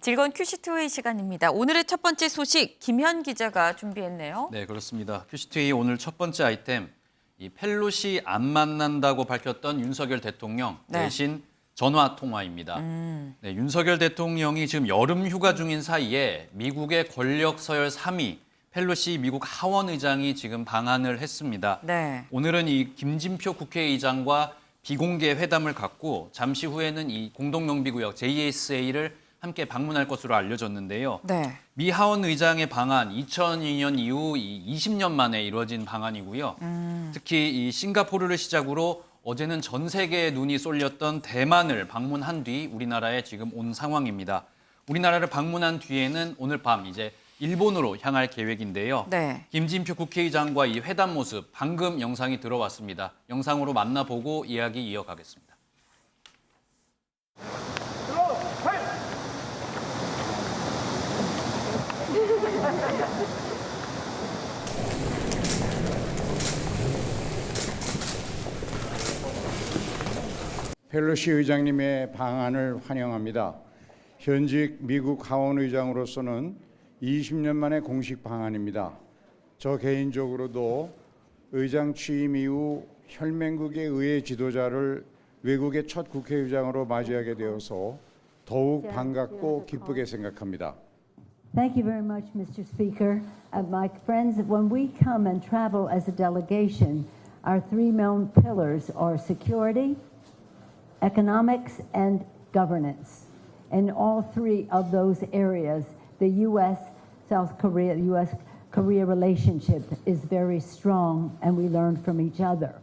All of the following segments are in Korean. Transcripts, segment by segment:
즐거운 큐시트웨이 시간입니다. 오늘의 첫 번째 소식 김현 기자가 준비했네요. 네, 그렇습니다. 큐시트웨이 오늘 첫 번째 아이템, 이 펠로시 안 만난다고 밝혔던 윤석열 대통령 대신 전화 통화입니다. 네, 윤석열 대통령이 지금 여름 휴가 중인 사이에 미국의 권력 서열 3위 펠로시 미국 하원 의장이 지금 방한을 했습니다. 네. 오늘은 이 김진표 국회의장과 비공개 회담을 갖고 잠시 후에는 이 공동영비구역 JSA를 함께 방문할 것으로 알려졌는데요. 네. 미 하원 의장의 방한 2002년 이후 20년 만에 이루어진 방한이고요. 특히 이 싱가포르를 시작으로 어제는 전 세계의 눈이 쏠렸던 대만을 방문한 뒤 우리나라에 지금 온 상황입니다. 우리나라를 방문한 뒤에는 오늘 밤 이제 일본으로 향할 계획인데요. 네. 김진표 국회의장과 이 회담 모습 방금 영상이 들어왔습니다. 영상으로 만나보고 이야기 이어가겠습니다. 펠로시 의장님의 방한을 환영합니다. 현직 미국 하원 의장으로서는 20년 만에 공식 방한입니다. 저 개인적으로도 의장 취임 이후 혈맹국의 의회 지도자를 외국의 첫 국회의장으로 맞이하게 되어서 더욱 반갑고 기쁘게 생각합니다. Thank you very much, Mr. Speaker. My friends, when we come and travel as a delegation, our three main pillars are security, economics, and governance. In all three of those areas, the U.S.-South Korea, U.S.-Korea relationship is very strong, and we learn from each other.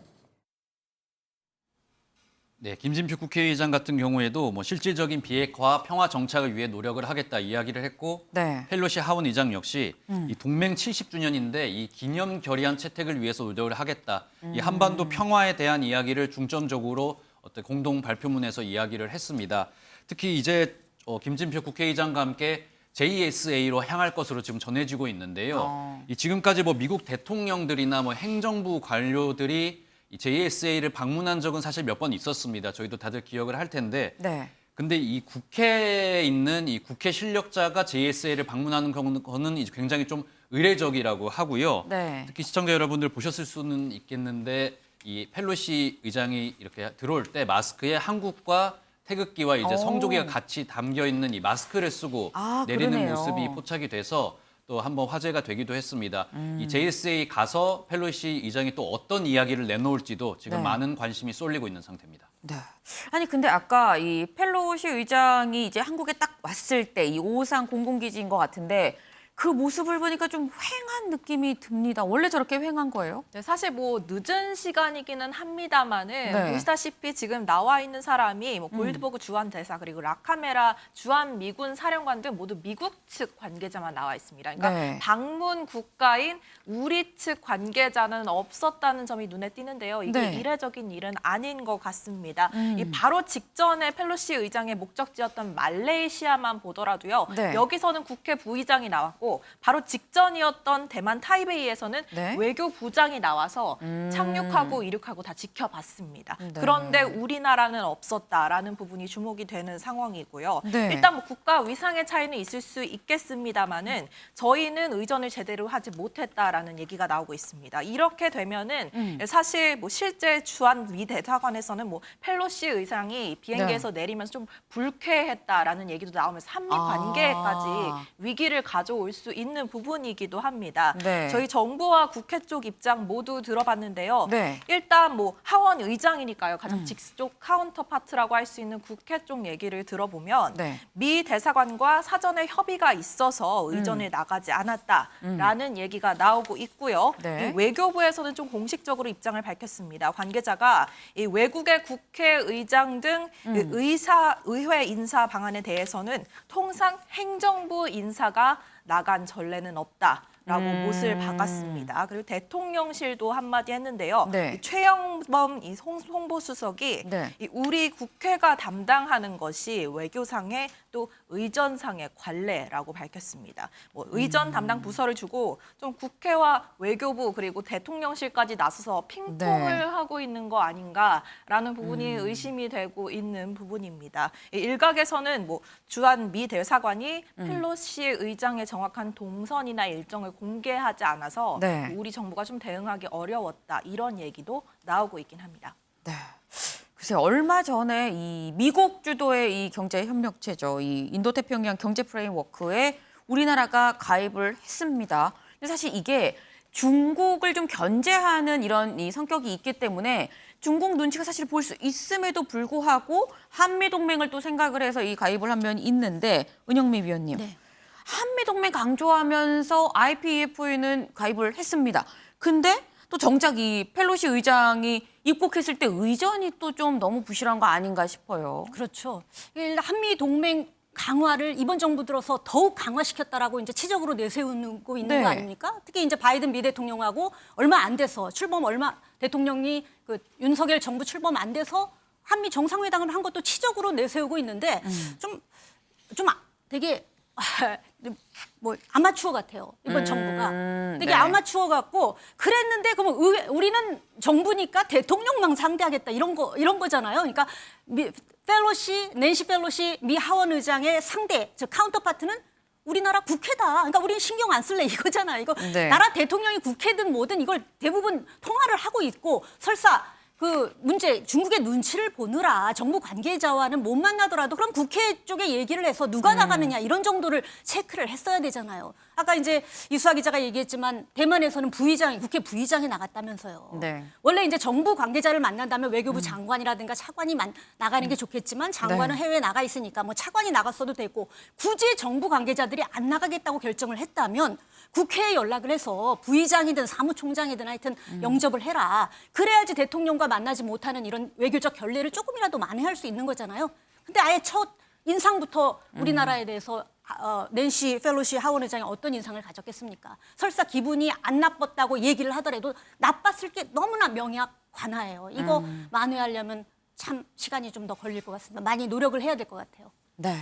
네, 김진표 국회의장 같은 경우에도 실질적인 비핵화, 평화 정착을 위해 노력을 하겠다 이야기를 했고, 네. 펠로시 하원 의장 역시 이 동맹 70주년인데 이 기념 결의안 채택을 위해서 노력을 하겠다. 이 한반도 평화에 대한 이야기를 중점적으로 어떤 공동 발표문에서 이야기를 했습니다. 특히 이제 김진표 국회의장과 함께 JSA로 향할 것으로 지금 전해지고 있는데요. 이 지금까지 미국 대통령들이나 행정부 관료들이 이 JSA를 방문한 적은 사실 몇 번 있었습니다. 저희도 다들 기억을 할 텐데. 네. 근데 이 국회에 있는 이 국회 실력자가 JSA를 방문하는 거는 이제 굉장히 좀 의례적이라고 하고요. 네. 특히 시청자 여러분들 보셨을 수는 있겠는데 이 펠로시 의장이 이렇게 들어올 때 마스크에 한국과 태극기와 이제 성조기가 같이 담겨 있는 이 마스크를 쓰고 내리는 그러네요. 모습이 포착이 돼서 또 한번 화제가 되기도 했습니다. 이 JSA 가서 펠로시 의장이 또 어떤 이야기를 내놓을지도 지금 네. 많은 관심이 쏠리고 있는 상태입니다. 네. 아니 근데 아까 이 펠로시 의장이 이제 한국에 딱 왔을 때 이 오산 공군기지인 것 같은데 그 모습을 보니까 좀 휑한 느낌이 듭니다. 원래 저렇게 휑한 거예요? 네, 사실 늦은 시간이기는 합니다만은 네. 보시다시피 지금 나와 있는 사람이 골드버그 주한 대사 그리고 라카메라 주한 미군 사령관 등 모두 미국 측 관계자만 나와 있습니다. 그러니까 네. 방문 국가인 우리 측 관계자는 없었다는 점이 눈에 띄는데요. 이게 네. 이례적인 일은 아닌 것 같습니다. 이 바로 직전에 펠로시 의장의 목적지였던 말레이시아만 보더라도요. 네. 여기서는 국회 부의장이 나왔고 바로 직전이었던 대만 타이베이에서는 네. 외교부장이 나와서 착륙하고 이륙하고 다 지켜봤습니다. 네. 그런데 우리나라는 없었다라는 부분이 주목이 되는 상황이고요. 네. 일단 국가 위상의 차이는 있을 수 있겠습니다만은 저희는 의전을 제대로 하지 못했다라는 얘기가 나오고 있습니다. 이렇게 되면은 사실 실제 주한 미 대사관에서는 펠로시 의장이 비행기에서 내리면서 좀 불쾌했다라는 얘기도 나오면서 한미 관계까지 위기를 가져올 수 있는 부분이기도 합니다. 네. 저희 정부와 국회 쪽 입장 모두 들어봤는데요. 네. 일단 하원 의장이니까요. 가장 직속 카운터파트라고 할 수 있는 국회 쪽 얘기를 들어보면 네. 미 대사관과 사전에 협의가 있어서 의전에 나가지 않았다라는 얘기가 나오고 있고요. 네. 이 외교부에서는 좀 공식적으로 입장을 밝혔습니다. 관계자가 이 외국의 국회의장 등 의회 인사 방안에 대해서는 통상 행정부 인사가 나간 전례는 없다. 라고 못을 박았습니다. 그리고 대통령실도 한마디 했는데요. 네. 이 최영범 이 홍보수석이 네. 이 우리 국회가 담당하는 것이 외교상의 또 의전상의 관례라고 밝혔습니다. 뭐 의전 담당 부서를 주고 좀 국회와 외교부 그리고 대통령실까지 나서서 핑퐁을 네. 하고 있는 거 아닌가라는 부분이 의심이 되고 있는 부분입니다. 이 일각에서는 뭐 주한 미 대사관이 펠로시 의장의 정확한 동선이나 일정을 공개하지 않아서 네. 우리 정부가 좀 대응하기 어려웠다 이런 얘기도 나오고 있긴 합니다. 네. 글쎄 얼마 전에 이 미국 주도의 이 경제 협력체죠. 이 인도태평양 경제 프레임워크에 우리나라가 가입을 했습니다. 근데 사실 이게 중국을 좀 견제하는 이런 이 성격이 있기 때문에 중국 눈치가 사실 볼 수 있음에도 불구하고 한미 동맹을 또 생각을 해서 이 가입을 한 면이 있는데 은영미 위원님. 네. 한미 동맹 강조하면서 IPEF에는 가입을 했습니다. 근데 또 정작 이 펠로시 의장이 입국했을 때 의전이 또 좀 너무 부실한 거 아닌가 싶어요. 그렇죠. 한미 동맹 강화를 이번 정부 들어서 더욱 강화시켰다라고 이제 치적으로 내세우고 있는 네. 거 아닙니까? 특히 이제 바이든 미 대통령하고 얼마 안 돼서 대통령이 그 윤석열 정부 출범 안 돼서 한미 정상회담을 한 것도 치적으로 내세우고 있는데 좀 되게 뭐 아마추어 같아요. 이번 정부가 되게 네. 아마추어 같고 그랬는데 그러면 우리는 정부니까 대통령만 상대하겠다 이런 거잖아요. 그러니까 낸시 펠로시 미 하원 의장의 상대 즉 카운터파트는 우리나라 국회다. 그러니까 우리는 신경 안 쓸래 이거잖아요. 이거 네. 나라 대통령이 국회든 뭐든 이걸 대부분 통화를 하고 있고 설사 그 문제 중국의 눈치를 보느라 정부 관계자와는 못 만나더라도 그럼 국회 쪽에 얘기를 해서 누가 나가느냐 이런 정도를 체크를 했어야 되잖아요. 아까 이제 이수아 기자가 얘기했지만 대만에서는 국회 부의장이 나갔다면서요. 네. 원래 이제 정부 관계자를 만난다면 외교부 장관이라든가 차관이 나가는 게 좋겠지만 장관은 네. 해외에 나가 있으니까 뭐 차관이 나갔어도 되고 굳이 정부 관계자들이 안 나가겠다고 결정을 했다면 국회에 연락을 해서 부의장이든 사무총장이든 하여튼 영접을 해라. 그래야지 대통령과 만나지 못하는 이런 외교적 결례를 조금이라도 만회할 수 있는 거잖아요. 근데 아예 첫 인상부터 우리나라에 대해서 낸시 펠로시 하원 의장이 어떤 인상을 가졌겠습니까? 설사 기분이 안 나빴다고 얘기를 하더라도 나빴을 게 너무나 명약관화예요. 이거 만회하려면 참 시간이 좀 더 걸릴 것 같습니다. 많이 노력을 해야 될 것 같아요. 네.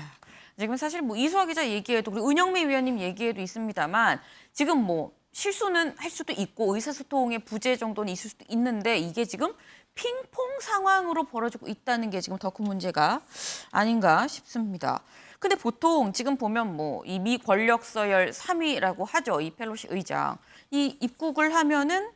지금 사실 뭐 이수아 기자 얘기에도 그리고 은영미 위원님 얘기에도 있습니다만 지금 뭐 실수는 할 수도 있고 의사소통의 부재 정도는 있을 수도 있는데 이게 지금 핑퐁 상황으로 벌어지고 있다는 게 지금 더 큰 문제가 아닌가 싶습니다. 근데 보통 지금 보면 뭐 이 미 권력 서열 3위라고 하죠. 이 펠로시 의장. 이 입국을 하면은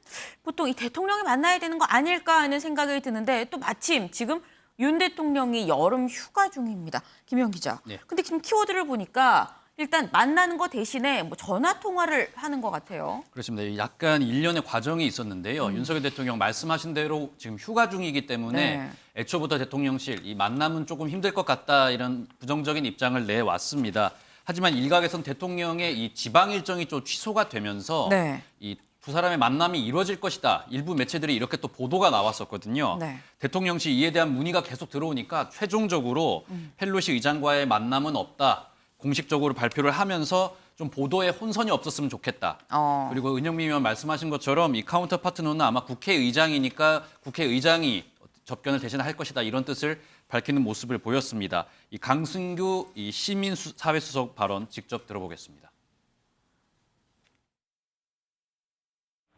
보통 이 대통령이 만나야 되는 거 아닐까 하는 생각이 드는데 또 마침 지금 윤 대통령이 여름 휴가 중입니다. 김영 기자. 네. 근데 지금 키워드를 보니까 일단 만나는 거 대신에 뭐 전화 통화를 하는 것 같아요. 그렇습니다. 약간 일련의 과정이 있었는데요. 윤석열 대통령 말씀하신 대로 지금 휴가 중이기 때문에 네. 애초부터 대통령실 이 만남은 조금 힘들 것 같다 이런 부정적인 입장을 내왔습니다. 하지만 일각에선 대통령의 이 지방 일정이 좀 취소가 되면서 네. 이 두 사람의 만남이 이루어질 것이다. 일부 매체들이 이렇게 또 보도가 나왔었거든요. 네. 대통령실 이에 대한 문의가 계속 들어오니까 최종적으로 펠로시 의장과의 만남은 없다. 공식적으로 발표를 하면서 좀 보도에 혼선이 없었으면 좋겠다. 그리고 은영미 의원 말씀하신 것처럼 이 카운터 파트너는 아마 국회의장이니까 국회의장이 접견을 대신 할 것이다. 이런 뜻을 밝히는 모습을 보였습니다. 이 강승규 이 시민사회수석 발언 직접 들어보겠습니다.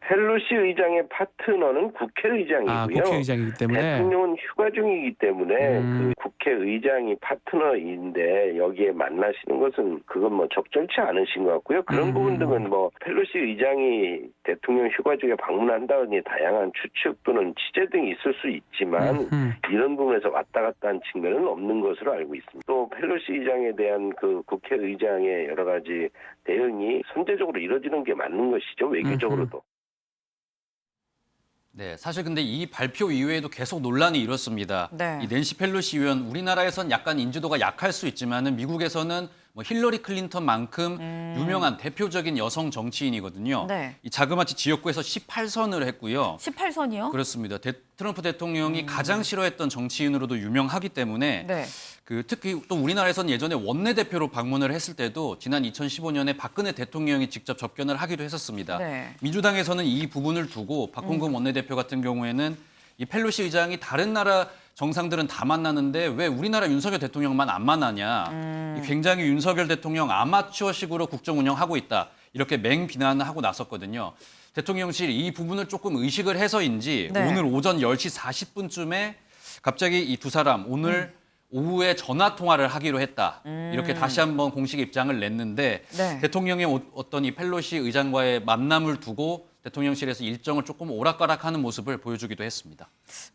펠로시 의장의 파트너는 국회의장이고요. 국회의장이기 때문에 대통령은 휴가 중이기 때문에 그 국회의장이 파트너인데 여기에 만나시는 것은 그건 뭐 적절치 않으신 것 같고요. 그런 부분들은 뭐 펠로시 의장이 대통령 휴가 중에 방문한다니 다양한 추측 또는 취재 등이 있을 수 있지만 이런 부분에서 왔다 갔다 한 측면은 없는 것으로 알고 있습니다. 또 펠로시 의장에 대한 그 국회의장의 여러 가지 대응이 선제적으로 이루어지는 게 맞는 것이죠. 외교적으로도. 네, 사실 근데 이 발표 이후에도 계속 논란이 일었습니다. 네. 이 낸시 펠로시 의원 우리나라에선 약간 인지도가 약할 수 있지만은 미국에서는 뭐 힐러리 클린턴만큼 유명한 대표적인 여성 정치인이거든요. 네. 이 자그마치 지역구에서 18선을 했고요. 18선이요? 그렇습니다. 트럼프 대통령이 가장 싫어했던 정치인으로도 유명하기 때문에 네. 특히 또 우리나라에서는 예전에 원내대표로 방문을 했을 때도 지난 2015년에 박근혜 대통령이 직접 접견을 하기도 했었습니다. 네. 민주당에서는 이 부분을 두고 박홍근 원내대표 같은 경우에는 이 펠로시 의장이 다른 나라 정상들은 다 만나는데 왜 우리나라 윤석열 대통령만 안 만나냐. 굉장히 윤석열 대통령 아마추어식으로 국정 운영하고 있다. 이렇게 맹비난을 하고 나섰거든요. 대통령실이 이 부분을 조금 의식을 해서인지 네. 오늘 오전 10시 40분쯤에 갑자기 이 두 사람 오늘 오후에 전화 통화를 하기로 했다. 이렇게 다시 한번 공식 입장을 냈는데 네. 대통령의 어떤 이 펠로시 의장과의 만남을 두고 대통령실에서 일정을 조금 오락가락하는 모습을 보여주기도 했습니다.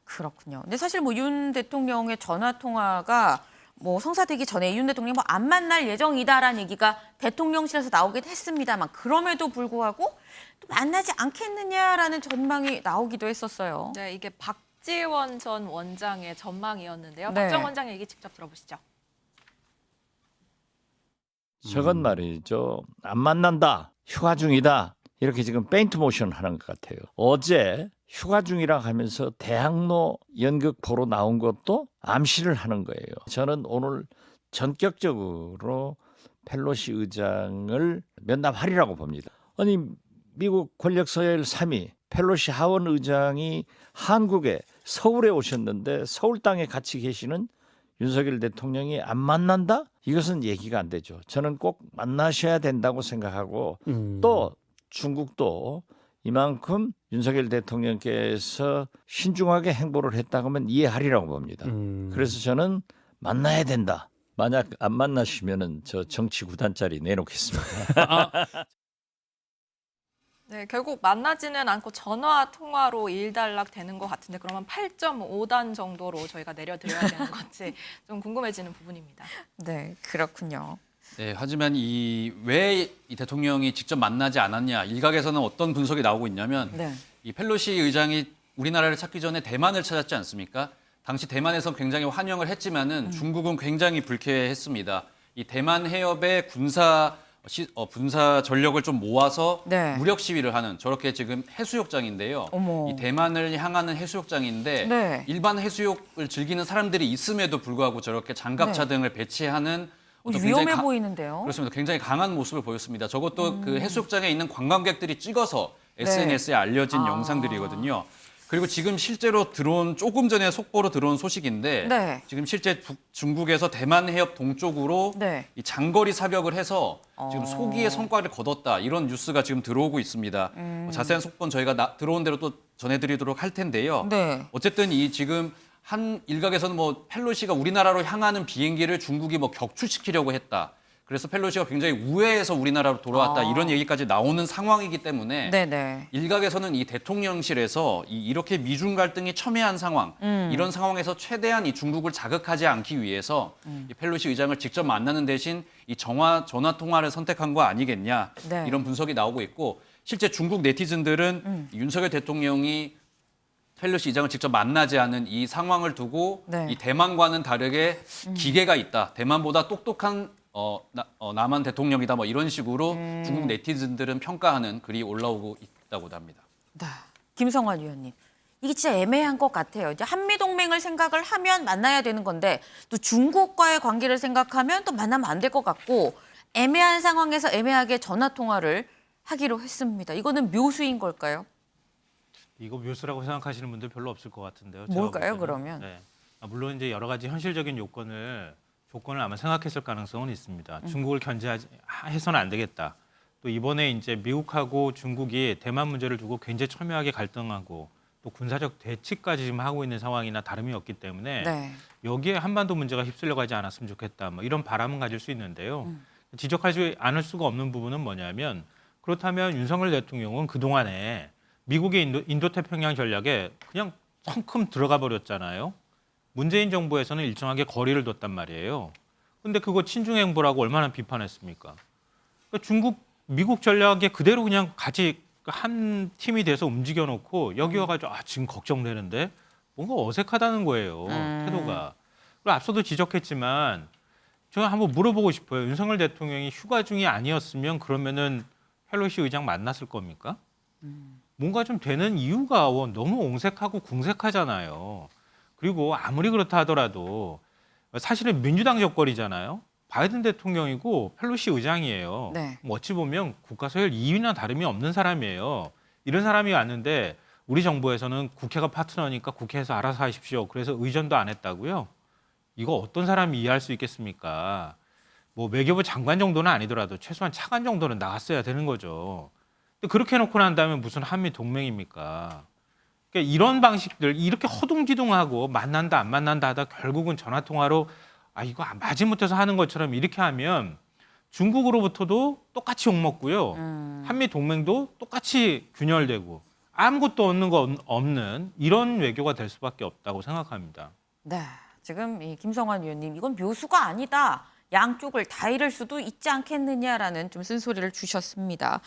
그렇군요. 근데 사실 뭐 윤 대통령의 전화 통화가 뭐 성사되기 전에 윤 대통령이 뭐 안 만날 예정이다라는 얘기가 대통령실에서 나오긴 했습니다만 그럼에도 불구하고 또 만나지 않겠느냐라는 전망이 나오기도 했었어요. 네, 이게 박지원 전 원장의 전망이었는데요. 네. 박 전 원장 얘기 직접 들어보시죠. 저건 말이죠. 안 만난다. 휴가 중이다. 이렇게 지금 페인트 모션 하는 것 같아요. 어제 휴가 중이라 하면서 대학로 연극 보러 나온 것도 암시를 하는 거예요. 저는 오늘 전격적으로 펠로시 의장을 면담하리라고 봅니다. 아니 미국 권력 서열 3위 펠로시 하원 의장이 한국에 서울에 오셨는데 서울 땅에 같이 계시는 윤석열 대통령이 안 만난다? 이것은 얘기가 안 되죠. 저는 꼭 만나셔야 된다고 생각하고 또 중국도 이만큼 윤석열 대통령께서 신중하게 행보를 했다고 하면 이해하리라고 봅니다. 그래서 저는 만나야 된다. 만약 안 만나시면은 저 정치 9단짜리 내놓겠습니다. 네, 결국 만나지는 않고 전화 통화로 일단락 되는 것 같은데 그러면 8.5단 정도로 저희가 내려드려야 되는 건지 좀 궁금해지는 부분입니다. 네, 그렇군요. 네, 하지만 왜 이 대통령이 직접 만나지 않았냐 일각에서는 어떤 분석이 나오고 있냐면 네. 이 펠로시 의장이 우리나라를 찾기 전에 대만을 찾았지 않습니까? 당시 대만에서 굉장히 환영을 했지만은 중국은 굉장히 불쾌했습니다. 이 대만 해협의 군사 전력을 좀 모아서 네. 무력 시위를 하는 저렇게 지금 해수욕장인데요. 어머. 이 대만을 향하는 해수욕장인데 네. 일반 해수욕을 즐기는 사람들이 있음에도 불구하고 저렇게 장갑차 네. 등을 배치하는 어떤 위험해 굉장히 보이는데요. 그렇습니다. 굉장히 강한 모습을 보였습니다. 저것도 그 해수욕장에 있는 관광객들이 찍어서 SNS에 알려진 영상들이거든요. 그리고 지금 실제로 조금 전에 속보로 들어온 소식인데 네. 지금 실제 중국에서 대만 해협 동쪽으로 네. 이 장거리 사격을 해서 지금 소기의 성과를 거뒀다 이런 뉴스가 지금 들어오고 있습니다. 자세한 속보는 저희가 들어온 대로 또 전해드리도록 할 텐데요. 네. 어쨌든 이 지금 한 일각에서는 뭐 펠로시가 우리나라로 향하는 비행기를 중국이 뭐 격추시키려고 했다. 그래서 펠로시가 굉장히 우회해서 우리나라로 돌아왔다 이런 얘기까지 나오는 상황이기 때문에 네네. 일각에서는 이 대통령실에서 이렇게 미중 갈등이 첨예한 상황 이런 상황에서 최대한 이 중국을 자극하지 않기 위해서 이 펠로시 의장을 직접 만나는 대신 이 전화 통화를 선택한 거 아니겠냐 네. 이런 분석이 나오고 있고 실제 중국 네티즌들은 윤석열 대통령이 펠로시 의장을 직접 만나지 않은 이 상황을 두고 네. 이 대만과는 다르게 기계가 있다. 대만보다 똑똑한 남한 대통령이다. 뭐 이런 식으로 중국 네티즌들은 평가하는 글이 올라오고 있다고 합니다. 네. 김성환 위원님. 이게 진짜 애매한 것 같아요. 이제 한미동맹을 생각을 하면 만나야 되는 건데 또 중국과의 관계를 생각하면 또 만나면 안 될 것 같고 애매한 상황에서 애매하게 전화 통화를 하기로 했습니다. 이거는 묘수인 걸까요? 이거 묘수라고 생각하시는 분들 별로 없을 것 같은데요. 뭘까요, 제가 볼 때는. 그러면? 네. 물론 이제 여러 가지 현실적인 조건을 아마 생각했을 가능성은 있습니다. 중국을 견제해서는 안 되겠다. 또 이번에 이제 미국하고 중국이 대만 문제를 두고 굉장히 첨예하게 갈등하고 또 군사적 대치까지 지금 하고 있는 상황이나 다름이 없기 때문에 네. 여기에 한반도 문제가 휩쓸려 가지 않았으면 좋겠다. 뭐 이런 바람은 가질 수 있는데요. 지적하지 않을 수가 없는 부분은 뭐냐면 그렇다면 윤석열 대통령은 그동안에 미국의 인도태평양 전략에 그냥 성큼 들어가 버렸잖아요. 문재인 정부에서는 일정하게 거리를 뒀단 말이에요. 근데 그거 친중행보라고 얼마나 비판했습니까? 그러니까 미국 전략에 그대로 그냥 같이 한 팀이 돼서 움직여 놓고 여기 와가지고 지금 걱정되는데 뭔가 어색하다는 거예요. 태도가. 그리고 앞서도 지적했지만 제가 한번 물어보고 싶어요. 윤석열 대통령이 휴가 중이 아니었으면 그러면은 펠로시 의장 만났을 겁니까? 뭔가 좀 되는 이유가 너무 옹색하고 궁색하잖아요. 그리고 아무리 그렇다 하더라도 사실은 민주당 적거리잖아요. 바이든 대통령이고 펠로시 의장이에요. 네. 어찌 보면 국가 서열 2위나 다름이 없는 사람이에요. 이런 사람이 왔는데 우리 정부에서는 국회가 파트너니까 국회에서 알아서 하십시오. 그래서 의전도 안 했다고요? 이거 어떤 사람이 이해할 수 있겠습니까? 뭐 외교부 장관 정도는 아니더라도 최소한 차관 정도는 나갔어야 되는 거죠. 근데 그렇게 해놓고 난 다음에 무슨 한미 동맹입니까? 그러니까 이런 방식들 이렇게 허둥지둥하고 만난다 안 만난다 하다 결국은 전화 통화로 이거 마지못해서 하는 것처럼 이렇게 하면 중국으로부터도 똑같이 욕먹고요. 한미 동맹도 똑같이 균열되고 아무것도 없는 이런 외교가 될 수밖에 없다고 생각합니다. 네, 지금 이 김성환 위원님 이건 묘수가 아니다. 양쪽을 다 잃을 수도 있지 않겠느냐라는 좀 쓴소리를 주셨습니다.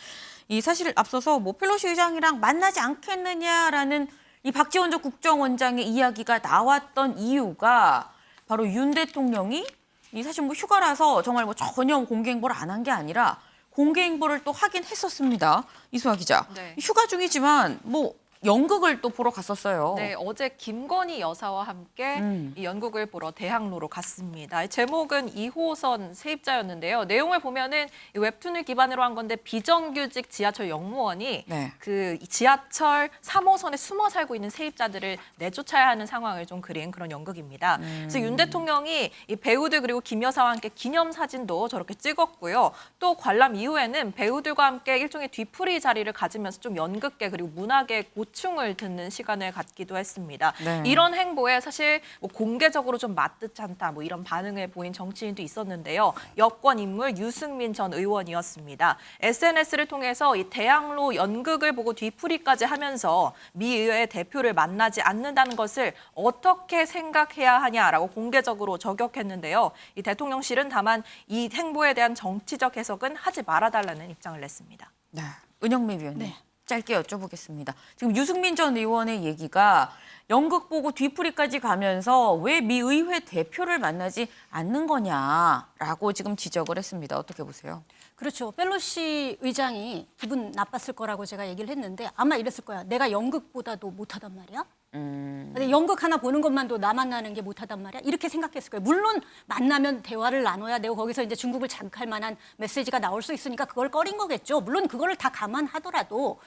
이 사실 앞서서 뭐 펠로시 의장이랑 만나지 않겠느냐라는 이 박지원 전 국정원장의 이야기가 나왔던 이유가 바로 윤 대통령이 이 사실 뭐 휴가라서 정말 뭐 전혀 공개 행보를 안 한 게 아니라 공개 행보를 또 하긴 했었습니다. 이수아 기자. 네. 휴가 중이지만 뭐 연극을 또 보러 갔었어요. 네, 어제 김건희 여사와 함께 이 연극을 보러 대학로로 갔습니다. 제목은 2호선 세입자였는데요. 내용을 보면은 이 웹툰을 기반으로 한 건데 비정규직 지하철 영무원이 네. 그 지하철 3호선에 숨어 살고 있는 세입자들을 내쫓아야 하는 상황을 좀 그린 그런 연극입니다. 그래서 윤 대통령이 이 배우들 그리고 김 여사와 함께 기념사진도 저렇게 찍었고요. 또 관람 이후에는 배우들과 함께 일종의 뒤풀이 자리를 가지면서 좀 연극계 그리고 문학의 고충을 듣는 시간을 갖기도 했습니다. 네. 이런 행보에 사실 뭐 공개적으로 좀 맞듯 않다 뭐 이런 반응을 보인 정치인도 있었는데요. 여권 인물 유승민 전 의원이었습니다. SNS를 통해서 이 대학로 연극을 보고 뒤풀이까지 하면서 미 의회 대표를 만나지 않는다는 것을 어떻게 생각해야 하냐라고 공개적으로 저격했는데요. 이 대통령실은 다만 이 행보에 대한 정치적 해석은 하지 말아달라는 입장을 냈습니다. 네, 은영미 위원님. 네. 짧게 여쭤보겠습니다. 지금 유승민 전 의원의 얘기가 연극 보고 뒤풀이까지 가면서 왜 미 의회 대표를 만나지 않는 거냐라고 지금 지적을 했습니다. 어떻게 보세요? 그렇죠. 펠로시 의장이 기분 나빴을 거라고 제가 얘기를 했는데 아마 이랬을 거야. 내가 연극보다도 못하단 말이야. 근데 연극 하나 보는 것만도 나 만나는 게 못하단 말이야. 이렇게 생각했을 거예요. 물론 만나면 대화를 나눠야 되고 거기서 이제 중국을 자극할 만한 메시지가 나올 수 있으니까 그걸 꺼린 거겠죠. 물론 그거를 다 감안하더라도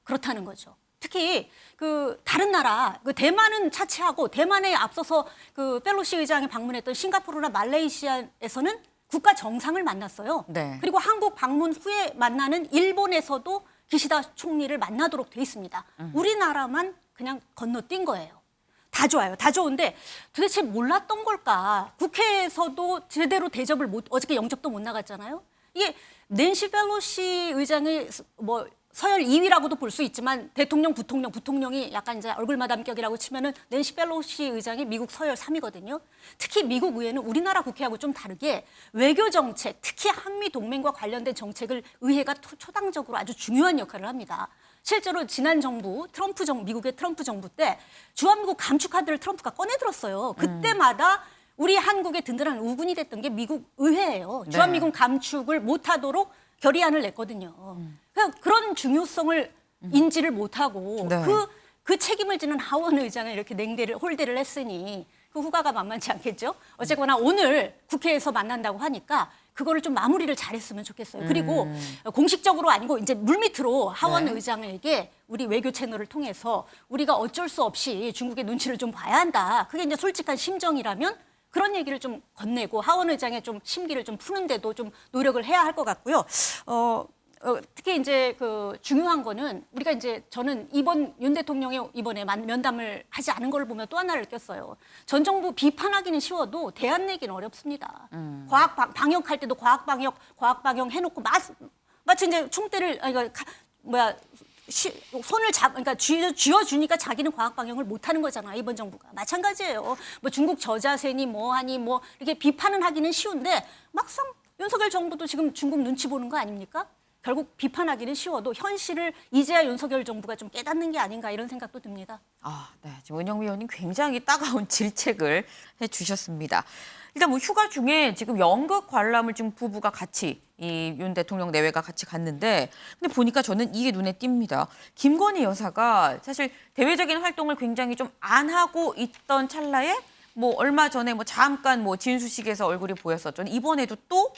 그렇다는 거죠. 특히 그 다른 나라, 그 대만은 차치하고 대만에 앞서서 그 펠로시 의장이 방문했던 싱가포르나 말레이시아에서는 국가 정상을 만났어요. 네. 그리고 한국 방문 후에 만나는 일본에서도 기시다 총리를 만나도록 돼 있습니다. 우리나라만 그냥 건너뛴 거예요. 다 좋아요. 다 좋은데 도대체 몰랐던 걸까? 국회에서도 제대로 대접을 어저께 영접도 못 나갔잖아요. 이게 낸시 펠로시 의장의 뭐 서열 2위라고도 볼 수 있지만 대통령, 부통령이 약간 이제 얼굴마담격이라고 치면은 낸시 펠로시 의장이 미국 서열 3위거든요. 특히 미국 의회는 우리나라 국회하고 좀 다르게 외교 정책, 특히 한미 동맹과 관련된 정책을 의회가 초당적으로 아주 중요한 역할을 합니다. 실제로 지난 정부, 미국의 트럼프 정부 때 주한미국 감축 카드를 트럼프가 꺼내들었어요. 그때마다 우리 한국의 든든한 우군이 됐던 게 미국 의회예요. 네. 주한미군 감축을 못하도록 결의안을 냈거든요. 그런 중요성을 인지를 못하고 네. 그 책임을 지는 하원 의장을 이렇게 홀대를 했으니 그 후과가 만만치 않겠죠. 어쨌거나 오늘 국회에서 만난다고 하니까 그거를 좀 마무리를 잘했으면 좋겠어요. 그리고 공식적으로 아니고 이제 물밑으로 하원 네. 의장에게 우리 외교 채널을 통해서 우리가 어쩔 수 없이 중국의 눈치를 좀 봐야 한다. 그게 이제 솔직한 심정이라면 그런 얘기를 좀 건네고 하원 의장의 좀 심기를 좀 푸는데도 좀 노력을 해야 할 것 같고요. 특히 이제 그 중요한 거는 우리가 이제 저는 윤 대통령이 이번에 면담을 하지 않은 걸 보면 또 하나를 느꼈어요. 전 정부 비판하기는 쉬워도 대안 내기는 어렵습니다. 방역할 때도 과학 방역 해놓고 마치 이제 총대를 손을 그러니까 쥐어주니까 자기는 과학 방역을 못하는 거잖아. 이번 정부가 마찬가지예요. 뭐 중국 저자세니 뭐하니 뭐 이렇게 비판은 하기는 쉬운데 막상 윤석열 정부도 지금 중국 눈치 보는 거 아닙니까? 결국 비판하기는 쉬워도 현실을 이제야 윤석열 정부가 좀 깨닫는 게 아닌가 이런 생각도 듭니다. 아, 네. 지금 은영미 의원님 굉장히 따가운 질책을 해주셨습니다. 일단 뭐 휴가 중에 지금 연극 관람을 지금 부부가 같이 이 윤 대통령 내외가 같이 갔는데 근데 보니까 저는 이게 눈에 띕니다. 김건희 여사가 사실 대외적인 활동을 굉장히 좀 안 하고 있던 찰나에 뭐 얼마 전에 뭐 잠깐 뭐 진수식에서 얼굴이 보였었죠. 이번에도 또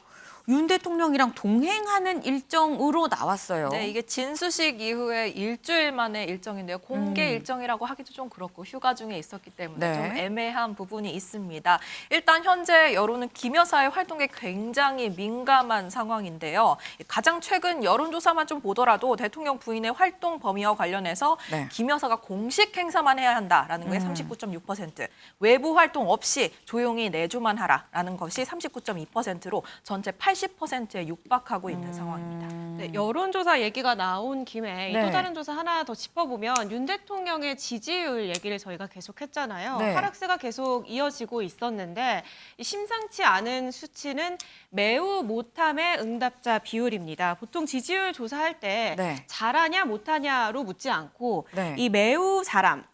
윤 대통령이랑 동행하는 일정으로 나왔어요. 네, 이게 진수식 이후에 일주일 만의 일정인데요. 공개 일정이라고 하기도 좀 그렇고 휴가 중에 있었기 때문에 네. 좀 애매한 부분이 있습니다. 일단 현재 여론은 김 여사의 활동에 굉장히 민감한 상황인데요. 가장 최근 여론조사만 좀 보더라도 대통령 부인의 활동 범위와 관련해서 네. 김 여사가 공식 행사만 해야 한다라는 게 39.6%, 외부 활동 없이 조용히 내조만 하라라는 것이 39.2%로 전체 80%에 육박하고 있는 상황입니다. 네, 여론조사 얘기가 나온 김에 네. 또 다른 조사 하나 더 짚어보면 윤 대통령의 지지율 얘기를 저희가 계속 했잖아요. 네. 하락세가 계속 이어지고 있었는데 이 심상치 않은 수치는 매우 못함의 응답자 비율입니다. 보통 지지율 조사할 때 네. 잘하냐 못하냐로 묻지 않고 네. 이 매우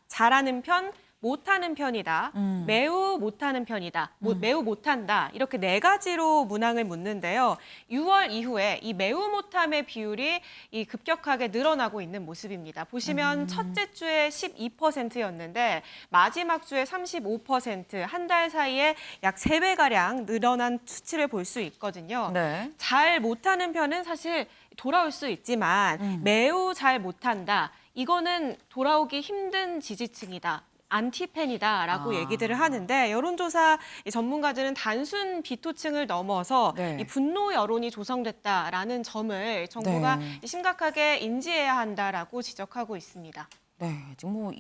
잘하는 편, 못하는 편이다, 매우 못하는 편이다, 매우 못한다 이렇게 네 가지로 문항을 묻는데요. 6월 이후에 이 매우 못함의 비율이 이 급격하게 늘어나고 있는 모습입니다. 보시면 첫째 주에 12%였는데 마지막 주에 35%, 한 달 사이에 약 3배가량 늘어난 수치를 볼 수 있거든요. 네. 잘 못하는 편은 사실 돌아올 수 있지만 매우 잘 못한다. 이거는 돌아오기 힘든 지지층이다. 안티팬이다라고 얘기들을 하는데 여론조사 전문가들은 단순 비토층을 넘어서 네. 이 분노 여론이 조성됐다라는 점을 정부가 네. 심각하게 인지해야 한다라고 지적하고 있습니다. 네, 지금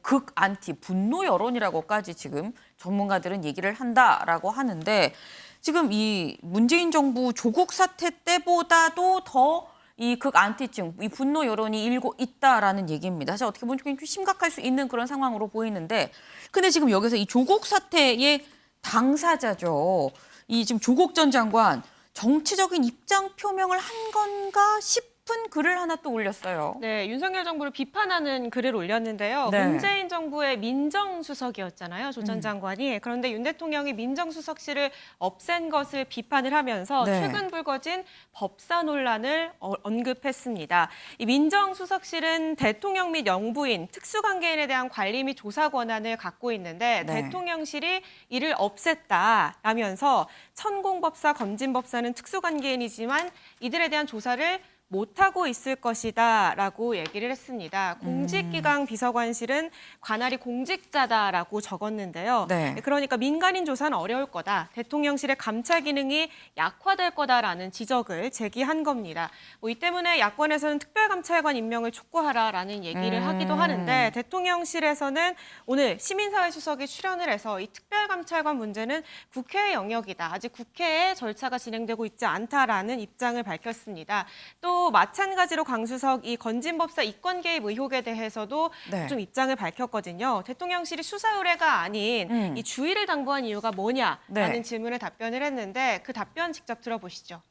극 안티 분노 여론이라고까지 지금 전문가들은 얘기를 한다라고 하는데 지금 이 문재인 정부 조국 사태 때보다도 더 이 극 안티층, 이 분노 여론이 일고 있다라는 얘기입니다. 사실 어떻게 보면 좀 심각할 수 있는 그런 상황으로 보이는데, 근데 지금 여기서 이 조국 사태의 당사자죠. 이 지금 조국 전 장관 정치적인 입장 표명을 한 건가 싶은 글을 하나 또 올렸어요. 네, 윤석열 정부를 비판하는 글을 올렸는데요. 네. 문재인 정부의 민정수석이었잖아요, 조 전 장관이. 그런데 윤 대통령이 민정수석실을 없앤 것을 비판을 하면서 네. 최근 불거진 법사 논란을 언급했습니다. 이 민정수석실은 대통령 및 영부인, 특수관계인에 대한 관리 및 조사 권한을 갖고 있는데 네. 대통령실이 이를 없앴다라면서 천공법사, 검진법사는 특수관계인이지만 이들에 대한 조사를 못하고 있을 것이다라고 얘기를 했습니다. 공직기강 비서관실은 관할이 공직자다라고 적었는데요. 네. 그러니까 민간인 조사는 어려울 거다. 대통령실의 감찰 기능이 약화될 거다라는 지적을 제기한 겁니다. 이 때문에 야권에서는 특별감찰관 임명을 촉구하라라는 얘기를 하기도 하는데 대통령실에서는 오늘 시민사회 수석이 출연을 해서 이 특별감찰관 문제는 국회의 영역이다. 아직 국회에 절차가 진행되고 있지 않다라는 입장을 밝혔습니다. 또 마찬가지로 강수석 이 건진법사 이권 개입 의혹에 대해서도 네. 좀 입장을 밝혔거든요. 대통령실이 수사 의뢰가 아닌 이 주의를 당부한 이유가 뭐냐라는 네. 질문에 답변을 했는데 그 답변 직접 들어보시죠.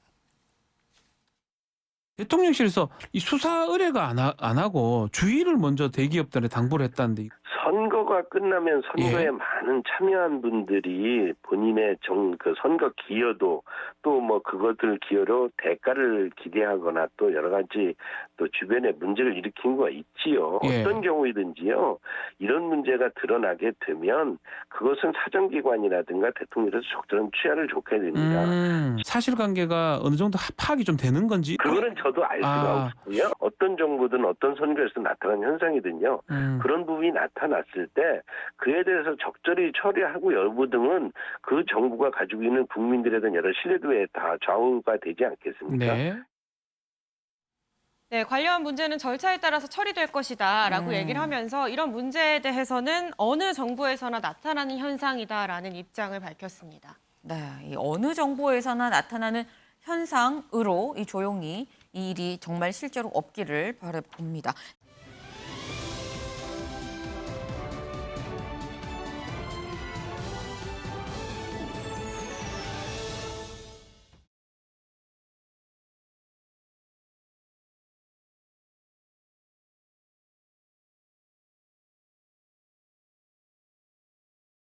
대통령실에서 이 수사 의뢰가 안 하고 주의를 먼저 대기업들에 당부를 했다는데 선거가 끝나면 선거에 예. 많은 참여한 분들이 본인의 그 선거 기여도 또 뭐 그것들 기여로 대가를 기대하거나 또 여러 가지 또 주변에 문제를 일으킨 거 있지요. 예. 어떤 경우이든지요. 이런 문제가 드러나게 되면 그것은 사정기관이라든가 대통령에서 적절한 취하를 줬게 됩니다. 사실관계가 어느 정도 파악이 좀 되는 건지 그거는 저도 알 수가 없고요. 어떤 정부든 어떤 선거에서 나타난 현상이든요. 그런 부분이 나타났을 때 그에 대해서 적절히 처리하고 여부 등은 그 정부가 가지고 있는 국민들에 대한 여러 신뢰도에 다 좌우가 되지 않겠습니까? 네. 네, 관련 문제는 절차에 따라서 처리될 것이다라고 얘기를 하면서 이런 문제에 대해서는 어느 정부에서나 나타나는 현상이다라는 입장을 밝혔습니다. 네, 이 어느 정부에서나 나타나는 현상으로 이 조용히 이 일이 정말 실제로 없기를 바라봅니다.